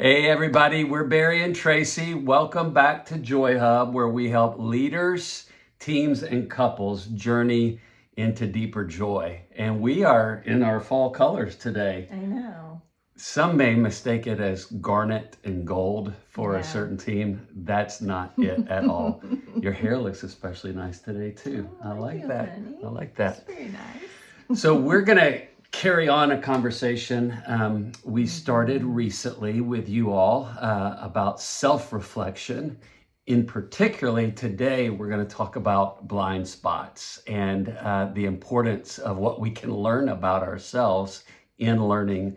Hey everybody, we're Barry and Tracy. Welcome back to Joy Hub, where we help leaders, teams, and couples journey into deeper joy. And we are in our fall colors today. I know. Some may mistake it as garnet and gold for a certain team. That's not it at all. Your hair looks especially nice today too. Oh, I like you, that. honey. I like that. It's very nice. So we're gonna carry on a conversation we started recently with you all about self-reflection. In particularly today, we're going to talk about blind spots and the importance of what we can learn about ourselves in learning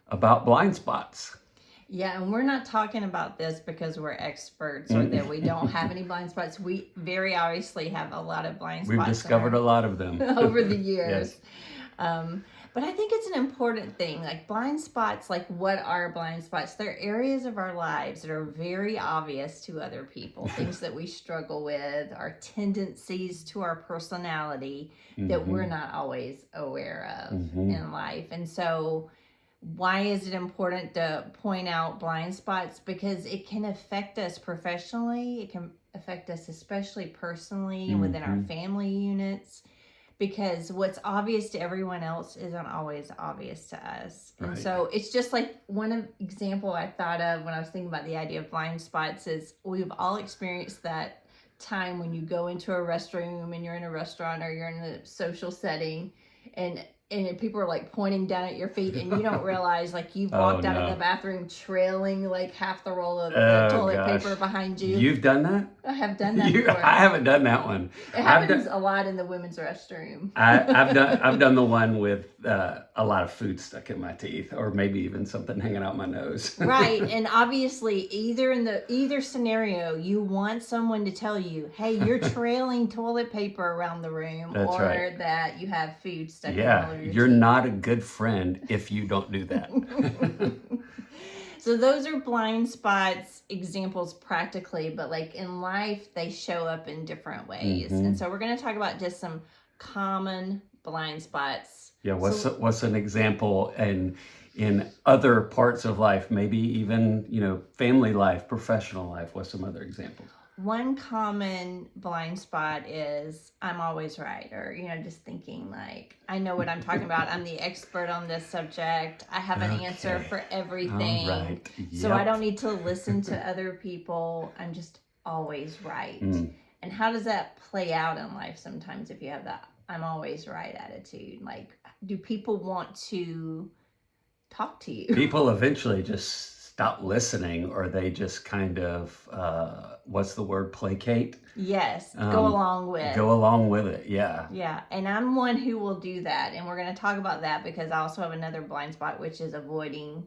about blind spots. Yeah, and we're not talking about this because we're experts or that we don't have any blind spots. We very obviously have a lot of blind spots. We've discovered a lot of them over the years. Yes. But I think it's an important thing. Like blind spots, like what are blind spots? They're areas of our lives that are very obvious to other people, things that we struggle with, our tendencies to our personality that we're not always aware of in life. And so why is it important to point out blind spots? Because it can affect us professionally. It can affect us especially personally and within our family units. Because what's obvious to everyone else isn't always obvious to us. And so it's just like one example I thought of when I was thinking about the idea of blind spots is we've all experienced that time when you go into a restroom and you're in a restaurant or you're in a social setting and people are like pointing down at your feet and you don't realize like you've walked out of the bathroom trailing like half the roll of toilet paper behind you. You've done that? I have done that before. I haven't done that one. It happens a lot in the women's restroom. I've done the one with a lot of food stuck in my teeth, or maybe even something hanging out my nose. Right, and obviously, either scenario, you want someone to tell you, "Hey, you're trailing toilet paper around the room," That's or right. that you have food stuck in all of your you're teeth. not a good friend if you don't do that. So those are blind spots examples practically, but like in life, they show up in different ways. And so we're going to talk about just some common blind spots. Yeah, what's an example in other parts of life, maybe even, family life, professional life? What's some other examples? One common blind spot is I'm always right, or just thinking like I know what I'm talking about. I'm the expert on this subject. I have an answer for everything. All right. So I don't need to listen to other people. I'm just always right. And how does that play out in life sometimes if you have that I'm always right attitude? Like, do people want to talk to you? People eventually just stop listening, or they just kind of, what's the word, placate? Yes, go along with. Go along with it, yeah. Yeah, and I'm one who will do that, and we're going to talk about that because I also have another blind spot, which is avoiding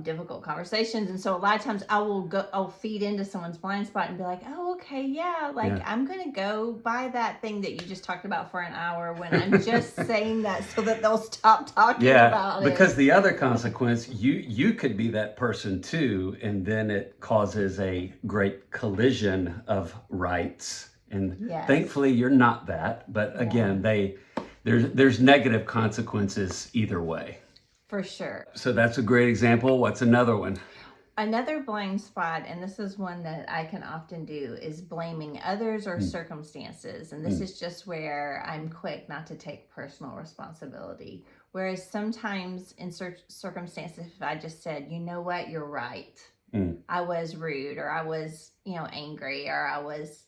difficult conversations. And so a lot of times I'll feed into someone's blind spot and be like, oh, okay, yeah, I'm going to go buy that thing that you just talked about for an hour when I'm just saying that so that they'll stop talking about it. Because the other consequence, you could be that person too, and then it causes a great collision of rights. And thankfully you're not that, but again, there's negative consequences either way. For sure. So that's a great example. What's another one? Another blind spot, and this is one that I can often do, is blaming others or circumstances. And this is just where I'm quick not to take personal responsibility. Whereas sometimes in circumstances, if I just said, you know what, you're right. I was rude, or I was, angry, or I was,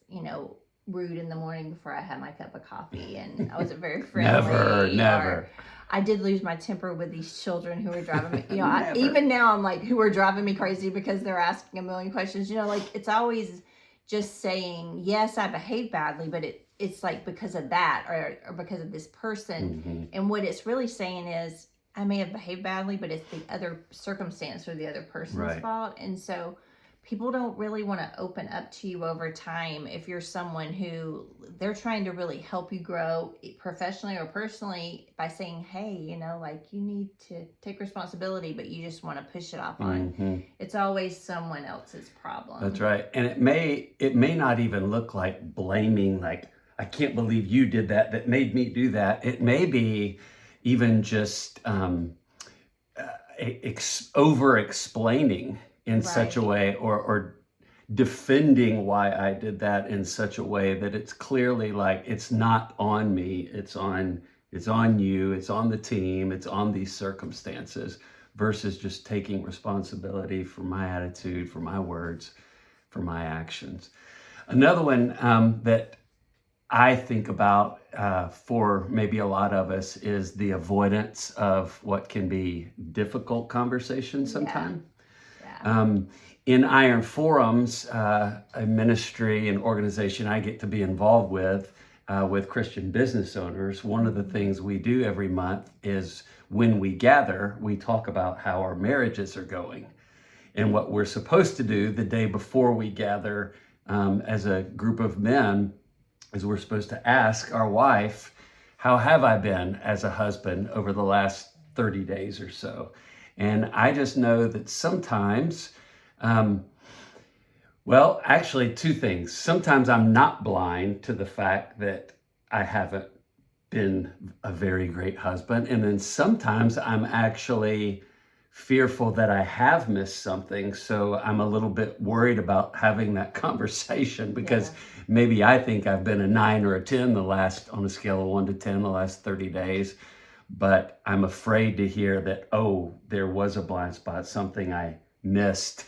rude in the morning before I had my cup of coffee, and I wasn't very friendly. Never. I did lose my temper with these children who were driving me, even now I'm like, who are driving me crazy because they're asking a million questions, it's always just saying, yes, I behaved badly, but it's like because of that or because of this person. And what it's really saying is, I may have behaved badly, but it's the other circumstance or the other person's fault. And so people don't really want to open up to you over time if you're someone who they're trying to really help you grow professionally or personally by saying, hey, you need to take responsibility, but you just want to push it off on. It's always someone else's problem. That's right. And it may not even look like blaming, like, I can't believe you did that made me do that. It may be even just over explaining in such a Right. way, or defending why I did that in such a way that it's clearly like it's not on me, it's on you, it's on the team, it's on these circumstances, versus just taking responsibility for my attitude, for my words, for my actions. Another one that I think about for maybe a lot of us is the avoidance of what can be difficult conversations Yeah. sometimes. Yeah. In Iron Forums, a ministry and organization I get to be involved with Christian business owners, one of the things we do every month is when we gather, we talk about how our marriages are going. And what we're supposed to do the day before we gather as a group of men is we're supposed to ask our wife, how have I been as a husband over the last 30 days or so? And I just know that sometimes, um, well, actually, two things. Sometimes I'm not blind to the fact that I haven't been a very great husband. And then sometimes I'm actually fearful that I have missed something. So I'm a little bit worried about having that conversation because Yeah. maybe I think I've been a 9 or a 10 on a scale of 1 to 10, the last 30 days. But I'm afraid to hear that, oh, there was a blind spot, something I missed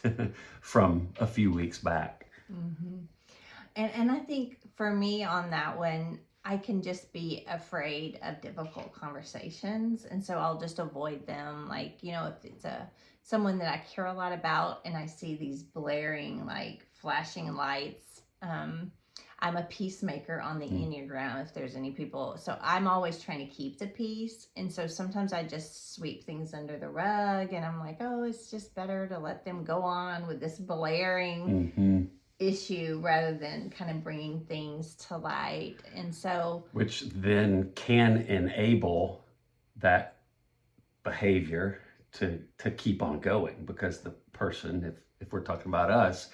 from a few weeks back. hmm And I think for me on that one, I can just be afraid of difficult conversations, and so I'll just avoid them. Like, if it's someone that I care a lot about, and I see these blaring like flashing lights. I'm a peacemaker on the Mm. Enneagram, if there's any people. So I'm always trying to keep the peace. And so sometimes I just sweep things under the rug, and I'm like, oh, it's just better to let them go on with this blaring Mm-hmm. issue rather than kind of bringing things to light. And so, Which then can enable that behavior to keep on going, because the person, if we're talking about us,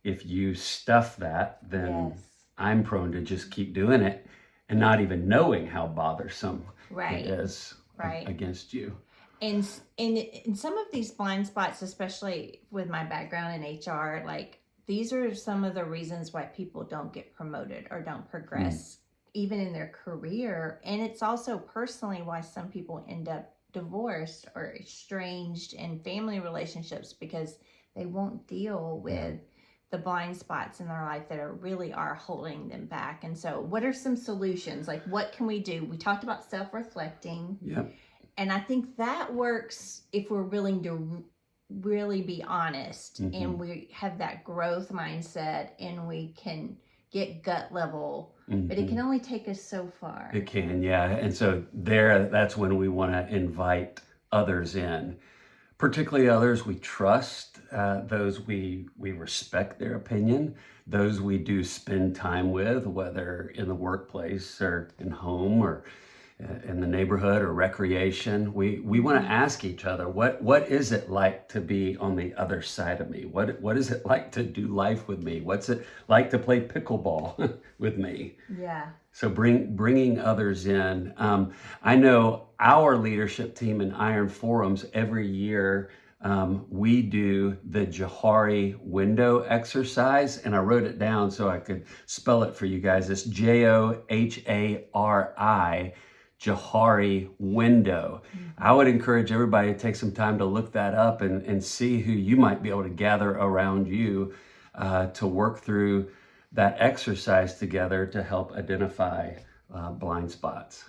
if you stuff that, then yes, I'm prone to just keep doing it and not even knowing how bothersome it right, is right. against you. And in some of these blind spots, especially with my background in HR, like these are some of the reasons why people don't get promoted or don't Mm. progress even in their career. And it's also personally why some people end up divorced or estranged in family relationships, because they won't deal Yeah. with the blind spots in their life that really are holding them back. And so what are some solutions? Like, what can we do? We talked about self-reflecting, Yep. and I think that works if we're willing to really be honest, Mm-hmm. and we have that growth mindset, and we can get gut level, but it Mm-hmm. can only take us so far. It can, yeah. And so that's when we want to invite others in, particularly others we trust, those we respect their opinion, those we do spend time with, whether in the workplace or in home or in the neighborhood or recreation. We want to Mhm. ask each other, what is it like to be on the other side of me? What is it like to do life with me? What's it like to play pickleball with me? Yeah. So bringing others in. I know our leadership team in Iron Forums every year. We do the Johari window exercise, and I wrote it down so I could spell it for you guys. It's Johari, Johari window. I Mhm. would encourage everybody to take some time to look that up and see who you might be able to gather around you to work through that exercise together to help identify blind spots.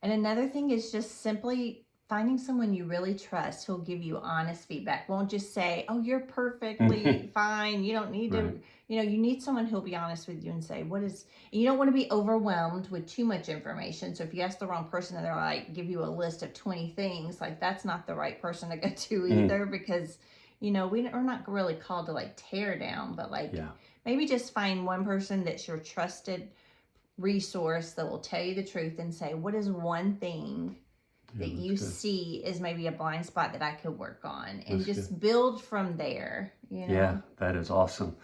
And another thing is just simply finding someone you really trust who'll give you honest feedback. Won't just say, "Oh, you're perfectly fine. You don't need Right. to." You need someone who'll be honest with you and say, "What is?" And you don't want to be overwhelmed with too much information. So if you ask the wrong person and they're like, give you a list of 20 things, like that's not the right person to go to Mm. either, because we're not really called to like tear down, but like Yeah. maybe just find one person that's your trusted resource that will tell you the truth and say, what is one thing Yeah, that that's you good. see is maybe a blind spot that I could work on, and That's good. just build from there, Yeah, that is awesome.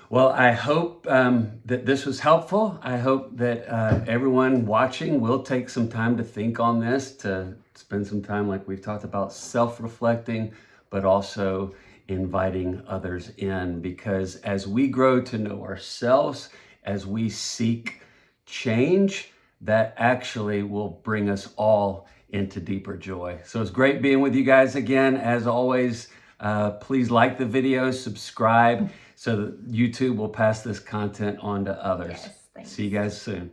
Well, I hope that this was helpful. I hope that everyone watching will take some time to think on this, to spend some time, like we've talked about, self-reflecting, but also inviting others in. Because as we grow to know ourselves, as we seek change, that actually will bring us all into deeper joy. So it's great being with you guys again. As always, please like the video, subscribe, so that YouTube will pass this content on to others. Yes, thanks. See you guys soon.